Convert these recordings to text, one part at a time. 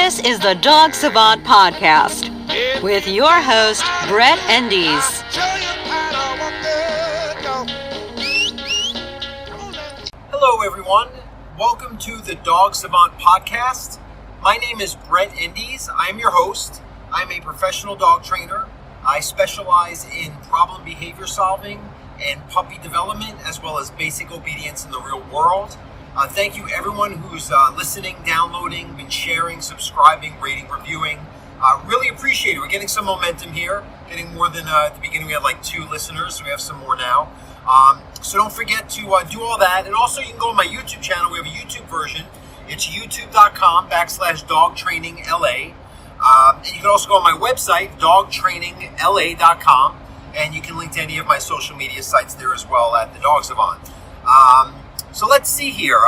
This is the Dog Savant podcast with your host, Brett Endies. Hello, everyone. Welcome to the Dog Savant podcast. My name is Brett Endies. I am your host. I'm a professional dog trainer. I specialize in problem behavior solving and puppy development, as well as basic obedience in the real world. Thank you everyone who's listening, downloading, been sharing, subscribing, rating, reviewing. Really appreciate it. We're getting some momentum here, getting more than at the beginning we had like 2 listeners, so we have some more now. So don't forget to do all that. And also you can go on my YouTube channel. We have a YouTube version. It's youtube.com/dogtrainingla. And you can also go on my website, dogtrainingla.com. And you can link to any of my social media sites there as well at the Dog Savant. So let's see here.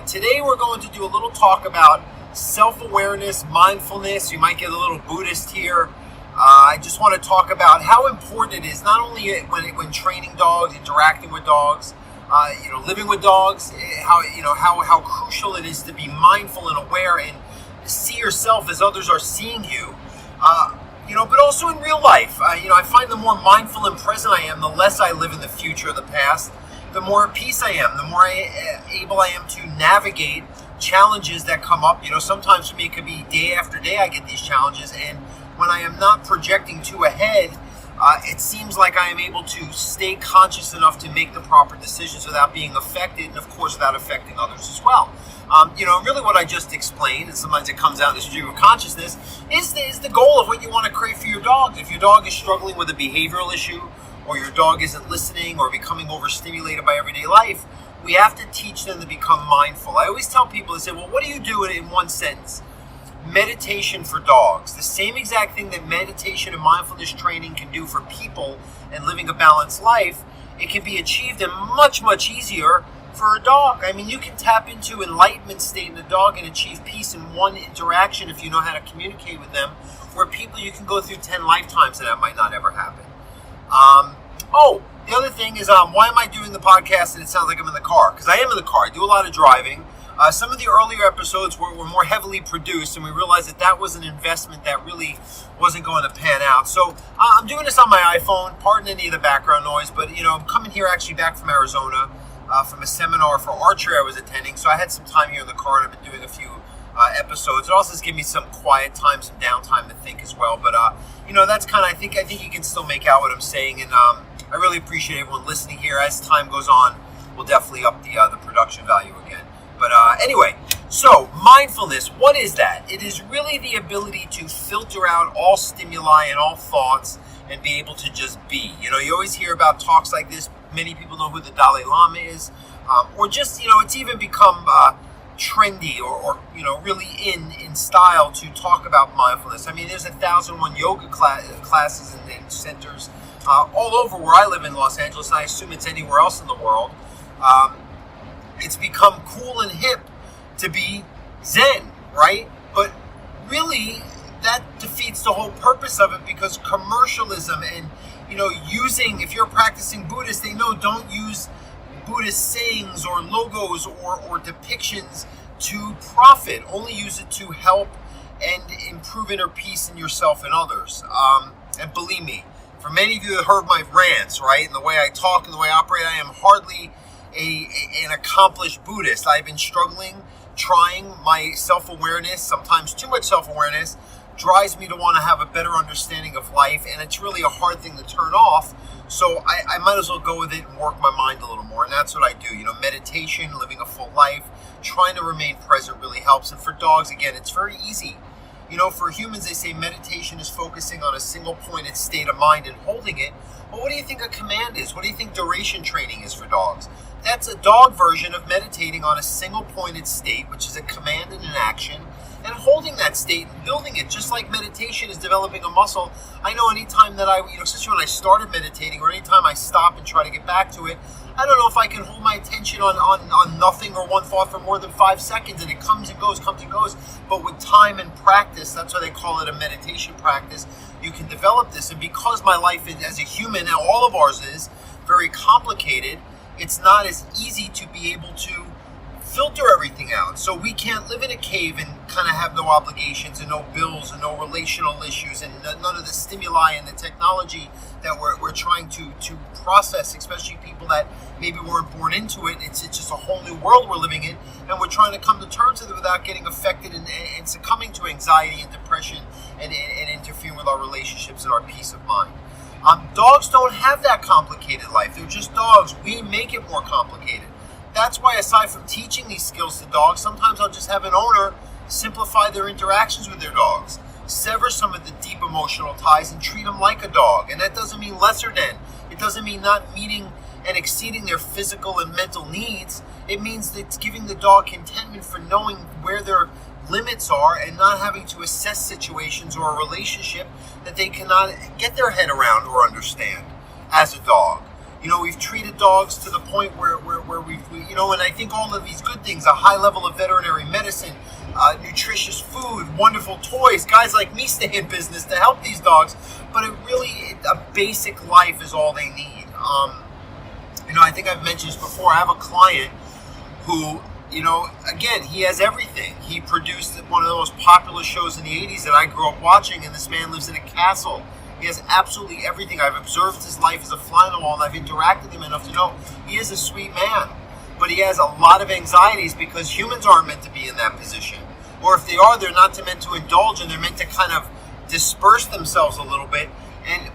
Today we're going to do a little talk about self-awareness, mindfulness. You might get a little Buddhist here. I just want to talk about how important it is, not only when training dogs, interacting with dogs, living with dogs, how crucial it is to be mindful and aware and see yourself as others are seeing you. But also in real life. I find the more mindful and present I am, the less I live in the future or the past, the more at peace I am, the more able I am to navigate challenges that come up. Sometimes for me it could be day after day I get these challenges, and when I am not projecting too ahead, it seems like I am able to stay conscious enough to make the proper decisions without being affected, and of course without affecting others as well. Really what I just explained, and sometimes it comes out in this stream of consciousness, is the goal of what you want to create for your dog. If your dog is struggling with a behavioral issue, or your dog isn't listening or becoming overstimulated by everyday life, we have to teach them to become mindful. I always tell people, I say, well, what do you do in one sentence? Meditation for dogs. The same exact thing that meditation and mindfulness training can do for people and living a balanced life, it can be achieved and much, much easier for a dog. I mean, you can tap into enlightenment state in the dog and achieve peace in one interaction if you know how to communicate with them, where people you can go through 10 lifetimes and that might not ever happen. The other thing is, why am I doing the podcast and it sounds like I'm in the car? Because I am in the car. I do a lot of driving. Some of the earlier episodes were more heavily produced, and we realized that was an investment that really wasn't going to pan out. So I'm doing this on my iPhone. Pardon any of the background noise, but I'm coming here actually back from Arizona from a seminar for archery I was attending. So I had some time here in the car, and I've been doing a few episodes. It also has given me some quiet time, some downtime to think as well. But that's kind of, I think you can still make out what I'm saying, and I really appreciate everyone listening here. As time goes on, we'll definitely up the production value again. But anyway, so mindfulness, what is that? It is really the ability to filter out all stimuli and all thoughts and be able to just be. You always hear about talks like this. Many people know who the Dalai Lama is, or just, it's even become trendy or really in style to talk about mindfulness. I mean, there's 1,001 yoga classes and centers all over where I live in Los Angeles, and I assume it's anywhere else in the world. It's become cool and hip to be Zen, right? But really, that defeats the whole purpose of it, because commercialism and, using, if you're a practicing Buddhist, they know don't use Buddhist sayings or logos or depictions to profit. Only use it to help and improve inner peace in yourself and others. And believe me, for many of you that heard my rants, right, and the way I talk and the way I operate, I am hardly an accomplished Buddhist. I've been trying my self-awareness, sometimes too much self-awareness, drives me to want to have a better understanding of life, and it's really a hard thing to turn off, so I might as well go with it and work my mind a little more, and that's what I do. Meditation, living a full life, trying to remain present really helps, and for dogs, again, it's very easy. For humans, they say meditation is focusing on a single pointed state of mind and holding it. Well, what do you think a command is? What do you think duration training is for dogs? That's a dog version of meditating on a single pointed state, which is a command and an action, and holding that state and building it, just like meditation is developing a muscle. I know anytime that especially when I started meditating, or anytime I stop and try to get back to it, I don't know if I can hold my attention on nothing or one thought for more than 5 seconds, and it comes and goes. But with time and practice, that's why they call it a meditation practice, you can develop this. And because my life is, as a human, and all of ours is, very complicated, it's not as easy to be able to filter everything out. So we can't live in a cave and kind of have no obligations and no bills and no relational issues and none of the stimuli and the technology that we're trying to process, especially people that maybe weren't born into it. It's just a whole new world we're living in, and we're trying to come to terms with it without getting affected and succumbing to anxiety and depression and interfering with our relationships and our peace of mind. Dogs don't have that complicated life. They're just dogs. We make it more complicated. That's why, aside from teaching these skills to dogs, sometimes I'll just have an owner simplify their interactions with their dogs, sever some of the deep emotional ties and treat them like a dog. And that doesn't mean lesser than. It doesn't mean not meeting and exceeding their physical and mental needs. It means that it's giving the dog contentment for knowing where their limits are and not having to assess situations or a relationship that they cannot get their head around or understand as a dog. We've treated dogs to the point where we've, and I think all of these good things, a high level of veterinary medicine, nutritious food, wonderful toys, guys like me stay in business to help these dogs, but a basic life is all they need. I think I've mentioned this before. I have a client who, again, he has everything. He produced one of the most popular shows in the 80s that I grew up watching, and this man lives in a castle. He has absolutely everything. I've observed his life as a fly on the wall, and I've interacted with him enough to know he is a sweet man. But he has a lot of anxieties because humans aren't meant to be in that position. Or if they are, they're not meant to indulge, and they're meant to kind of disperse themselves a little bit. And,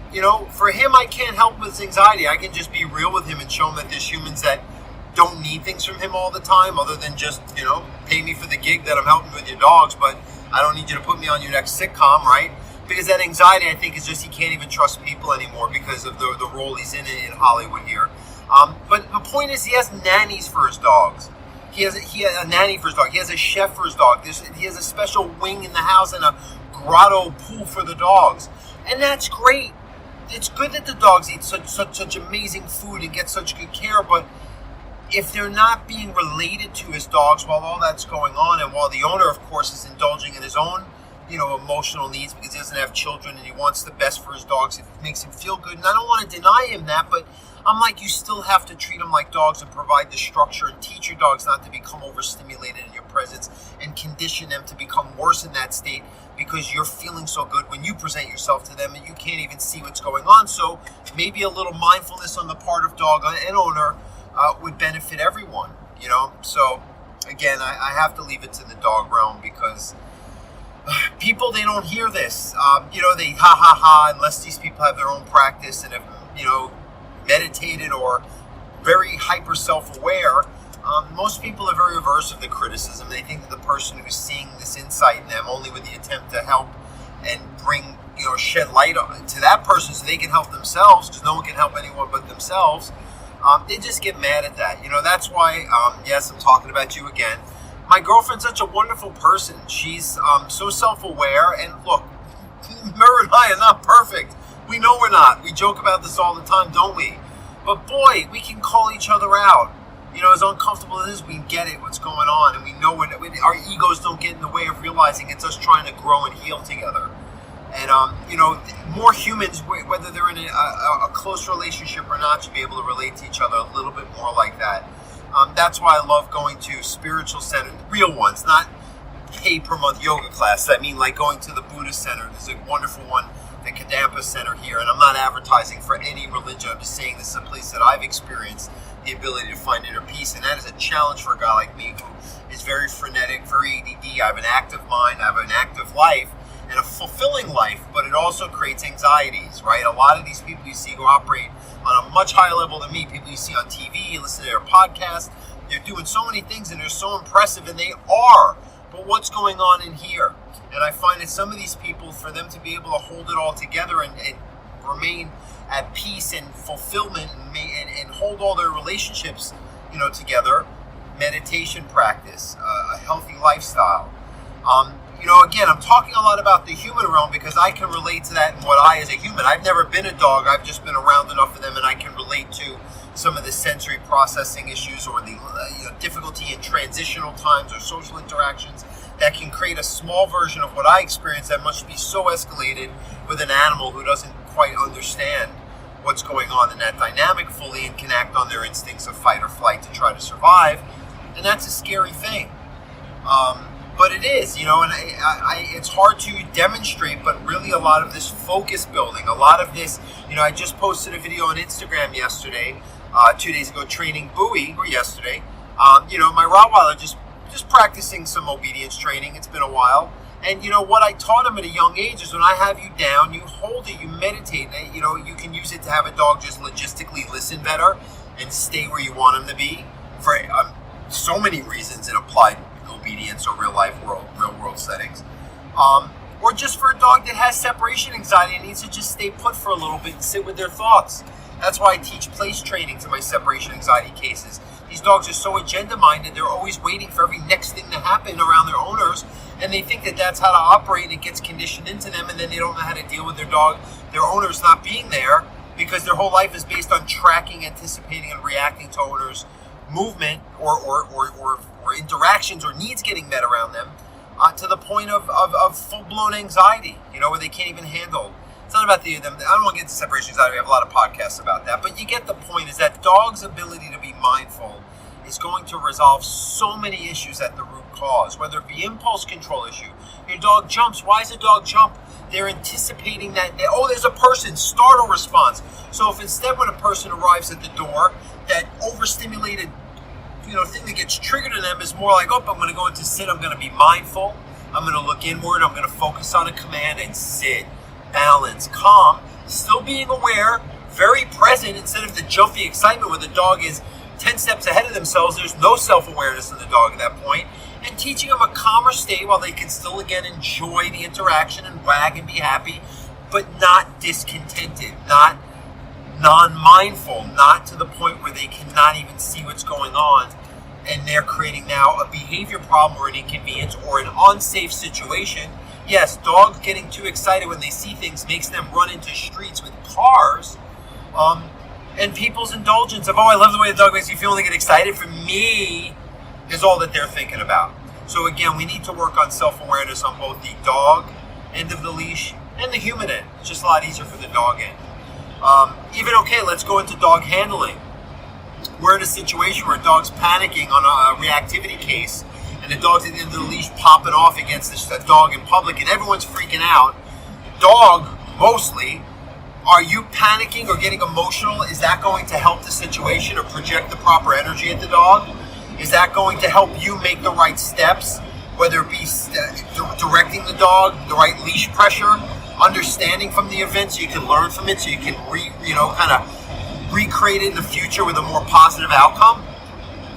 for him, I can't help with his anxiety. I can just be real with him and show him that there's humans that don't need things from him all the time other than just, pay me for the gig that I'm helping with your dogs, but I don't need you to put me on your next sitcom, right? Because that anxiety, I think, is just he can't even trust people anymore because of the role he's in Hollywood here. But the point is, he has nannies for his dogs. He has a nanny for his dog. He has a chef for his dog. He has a special wing in the house and a grotto pool for the dogs. And that's great. It's good that the dogs eat such amazing food and get such good care, but if they're not being related to his dogs while all that's going on, and while the owner, of course, is indulging in his own emotional needs because he doesn't have children and he wants the best for his dogs, if it makes him feel good. And I don't want to deny him that, but I'm like, you still have to treat them like dogs and provide the structure and teach your dogs not to become overstimulated in your presence and condition them to become worse in that state because you're feeling so good when you present yourself to them and you can't even see what's going on. So maybe a little mindfulness on the part of dog and owner would benefit everyone, So again, I have to leave it to the dog realm because people, they don't hear this. They ha unless these people have their own practice and have, meditated or very hyper self-aware. Most people are very averse of the criticism. They think that the person who's seeing this insight in them only with the attempt to help and bring, shed light to that person so they can help themselves, because no one can help anyone but themselves. They just get mad at that. That's why, yes, I'm talking about you again. My girlfriend's such a wonderful person. She's so self-aware. And look, Murray and I are not perfect. We know we're not. We joke about this all the time, don't we? But boy, we can call each other out. As uncomfortable as it is, we get it, what's going on. And we know our egos don't get in the way of realizing it's us trying to grow and heal together. And, more humans, whether they're in a close relationship or not, should be able to relate to each other a little bit more like that. That's why I love going to spiritual centers, real ones, not pay per month yoga classes. I mean, like going to the Buddhist center. There's a wonderful one, the Kadampa Center here. And I'm not advertising for any religion. I'm just saying this is a place that I've experienced the ability to find inner peace. And that is a challenge for a guy like me who is very frenetic, very ADD. I have an active mind. I have an active life and a fulfilling life, but it also creates anxieties, right? A lot of these people you see who operate on a much higher level than me, people you see on TV, you listen to their podcasts, they're doing so many things and they're so impressive, and they are, but what's going on in here? And I find that some of these people, for them to be able to hold it all together and remain at peace and fulfillment and hold all their relationships, together, meditation practice, a healthy lifestyle. Again, I'm talking a lot about the human realm because I can relate to that in what I, as a human, I've never been a dog. I've just been around enough of them, and I can relate to some of the sensory processing issues or the difficulty in transitional times or social interactions that can create a small version of what I experience that must be so escalated with an animal who doesn't quite understand what's going on in that dynamic fully and can act on their instincts of fight or flight to try to survive. And that's a scary thing. But it is, and it's hard to demonstrate, but really a lot of this focus building, a lot of this, I just posted a video on Instagram yesterday, 2 days ago, training Bowie, or yesterday. My Rottweiler just practicing some obedience training. It's been a while. And, what I taught him at a young age is when I have you down, you hold it, you meditate. You can use it to have a dog just logistically listen better and stay where you want him to be for so many reasons in applied obedience or real world settings. Or just for a dog that has separation anxiety and needs to just stay put for a little bit and sit with their thoughts. That's why I teach place training to my separation anxiety cases. These dogs are so agenda-minded, they're always waiting for every next thing to happen around their owners, and they think that that's how to operate, and it gets conditioned into them, and then they don't know how to deal with their dog, their owners not being there, because their whole life is based on tracking, anticipating, and reacting to owners' movement or interactions or needs getting met around them, to the point of full-blown anxiety, where they can't even handle. It's not about them. I don't want to get into separation anxiety. We have a lot of podcasts about that. But you get the point, is that dogs' ability to be mindful is going to resolve so many issues at the root cause, whether it be impulse control issue. Your dog jumps. Why does a dog jump? They're anticipating that, there's a person, startle response. So if instead when a person arrives at the door, that overstimulated thing that gets triggered in them is more like, I'm going to go into sit, I'm going to be mindful, I'm going to look inward, I'm going to focus on a command and sit, balance, calm, still being aware, very present, instead of the jumpy excitement where the dog is 10 steps ahead of themselves. There's no self-awareness in the dog at that point, and teaching them a calmer state while they can still, again, enjoy the interaction and wag and be happy, but not discontented, not non-mindful, not to the point where they cannot even see what's going on, and they're creating now a behavior problem or an inconvenience or an unsafe situation. Yes, dogs getting too excited when they see things makes them run into streets with cars, and people's indulgence of, I love the way the dog makes me feel when they get excited, for me, is all that they're thinking about. So again, we need to work on self-awareness on both the dog end of the leash and the human end. It's just a lot easier for the dog end. Let's go into dog handling. We're in a situation where a dog's panicking on a reactivity case, and the dog's at the end of the leash popping off against this dog in public, and everyone's freaking out. Dog, mostly, are you panicking or getting emotional? Is that going to help the situation or project the proper energy at the dog? Is that going to help you make the right steps, whether it be directing the dog, the right leash pressure, understanding from the event so you can learn from it, so you can kind of recreate it in the future with a more positive outcome?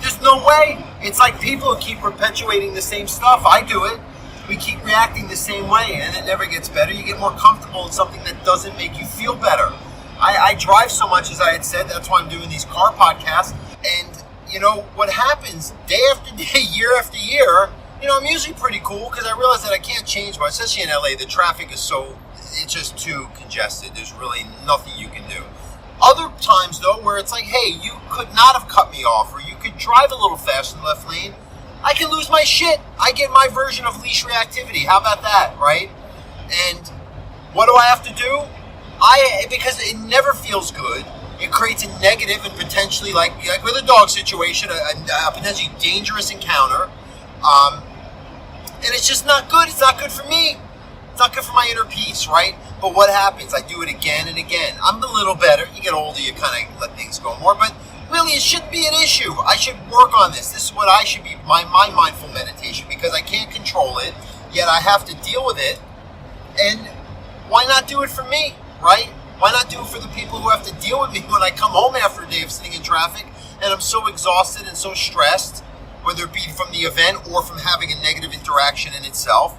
There's no way. It's like people who keep perpetuating the same stuff. I do it. We keep reacting the same way, and it never gets better. You get more comfortable in something that doesn't make you feel better. I drive so much, as I had said. That's why I'm doing these car podcasts. And, what happens day after day, year after year, I'm usually pretty cool because I realize that I can't change much, especially in LA. The traffic is it's just too congested. There's really nothing you can do. Other times, though, where it's like, hey, you could not have cut me off, or you could drive a little fast in the left lane, I can lose my shit. I get my version of leash reactivity. How about that, right? And what do I have to do? Because it never feels good. It creates a negative and potentially, like with a dog situation, a potentially dangerous encounter. And it's just not good. It's not good for me. It's not good for my inner peace, right? But what happens? I do it again and again. I'm a little better. You get older, you kind of let things go more. But really, it shouldn't be an issue. I should work on this. This is what I should be, my mindful meditation, because I can't control it, yet I have to deal with it. And why not do it for me, right? Why not do it for the people who have to deal with me when I come home after a day of sitting in traffic and I'm so exhausted and so stressed, whether it be from the event or from having a negative interaction in itself?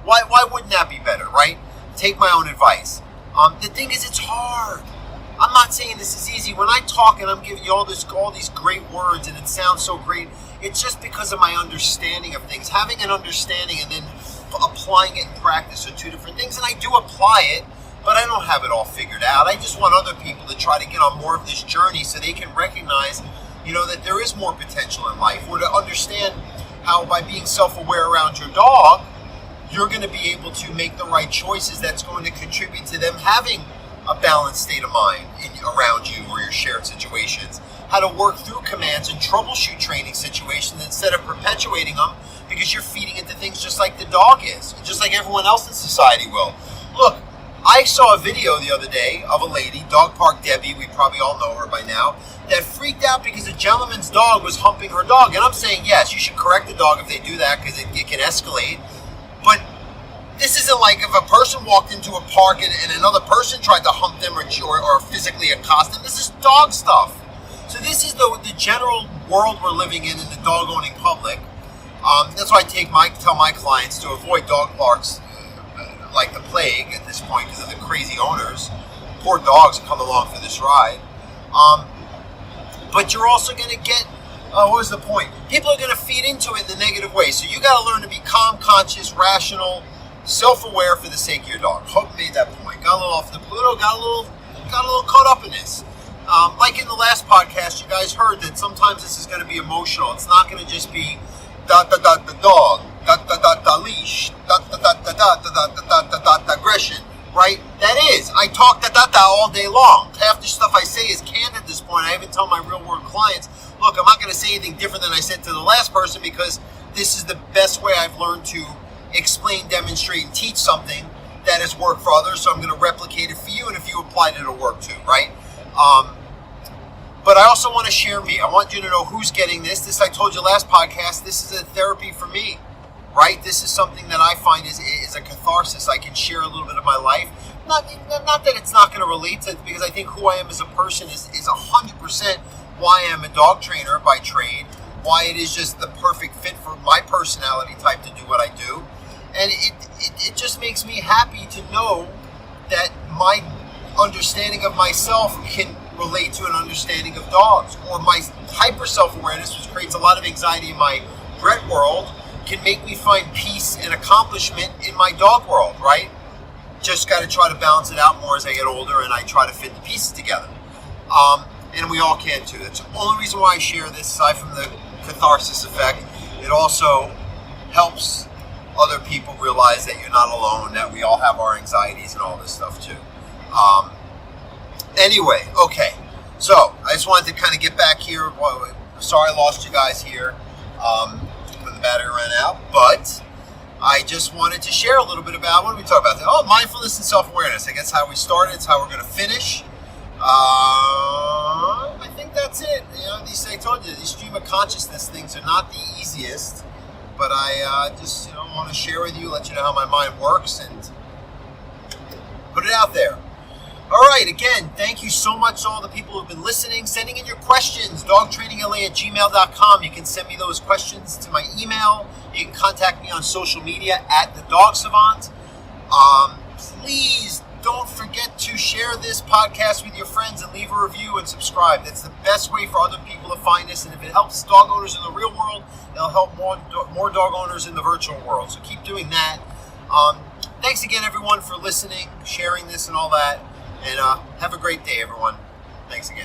Why wouldn't that be better, right? Take my own advice. The thing is, it's hard. I'm not saying this is easy. When I talk and I'm giving you all these great words and it sounds so great, it's just because of my understanding of things. Having an understanding and then applying it in practice are two different things. And I do apply it, but I don't have it all figured out. I just want other people to try to get on more of this journey so they can recognize, that there is more potential in life, or to understand how by being self-aware around your dog, you're going to be able to make the right choices that's going to contribute to them having a balanced state of mind around you or your shared situations, how to work through commands and troubleshoot training situations instead of perpetuating them because you're feeding into things just like the dog is, just like everyone else in society will. Look, I saw a video the other day of a lady, Dog Park Debbie, we probably all know her by now, that freaked out because a gentleman's dog was humping her dog. And I'm saying, yes, you should correct the dog if they do that because it can escalate. But this isn't like if a person walked into a park and another person tried to hump them or physically accost them. This is dog stuff. So this is the general world we're living in the dog-owning public. That's why I tell my clients to avoid dog parks like the plague at this point because of the crazy owners. Poor dogs come along for this ride. But you're also going to get, what was the point? People are going to feed into it in the negative way. So you got to learn to be calm, conscious, rational, self-aware for the sake of your dog. Hope I made that point. Got a little off the Pluto, got a little caught up in this. Like in the last podcast, you guys heard that sometimes this is going to be emotional. It's not going to just be the dog, the leash, aggression, right? That is. I talk all day long. Half the stuff I say is canned at this point. I even tell my real world clients, look, I'm not going to say anything different than I said to the last person because this is the best way I've learned to explain, demonstrate, and teach something that has worked for others. So I'm going to replicate it for you, and if you apply it, it'll work too, right? But I also want to share me. I want you to know who's getting this. This, I told you last podcast, this is a therapy for me, right? This is something that I find is a catharsis. I can share a little bit of my life. Not that it's not going to relate to it, because I think who I am as a person is 100% why I am a dog trainer by trade, why it is just the perfect fit for my personality type to do what I do. And it just makes me happy to know that my understanding of myself can relate to an understanding of dogs, or my hyper self-awareness, which creates a lot of anxiety in my Brett world, can make me find peace and accomplishment in my dog world, right? Just got to try to balance it out more as I get older and I try to fit the pieces together. And we all can too. That's the only reason why I share this, aside from the catharsis effect. It also helps other people realize that you're not alone, that we all have our anxieties and all this stuff too. Anyway, okay. So, I just wanted to kind of get back here. Sorry I lost you guys here when the battery ran out, but I just wanted to share a little bit about, what did we talk about? Oh, mindfulness and self-awareness. I guess how we started, it's how we're going to finish. I think that's it. You know, I told you, these stream of consciousness things are not the easiest, but I just want to share with you, let you know how my mind works, and put it out there. All right, again, thank you so much to all the people who've been listening, sending in your questions, dogtrainingla@gmail.com. You can send me those questions to my email. You can contact me on social media @TheDogSavant. Please don't forget to share this podcast with your friends and leave a review and subscribe. That's the best way for other people to find us, and if it helps dog owners in the real world, it'll help more dog owners in the virtual world. So keep doing that. Thanks again, everyone, for listening, sharing this and all that. And have a great day, everyone. Thanks again.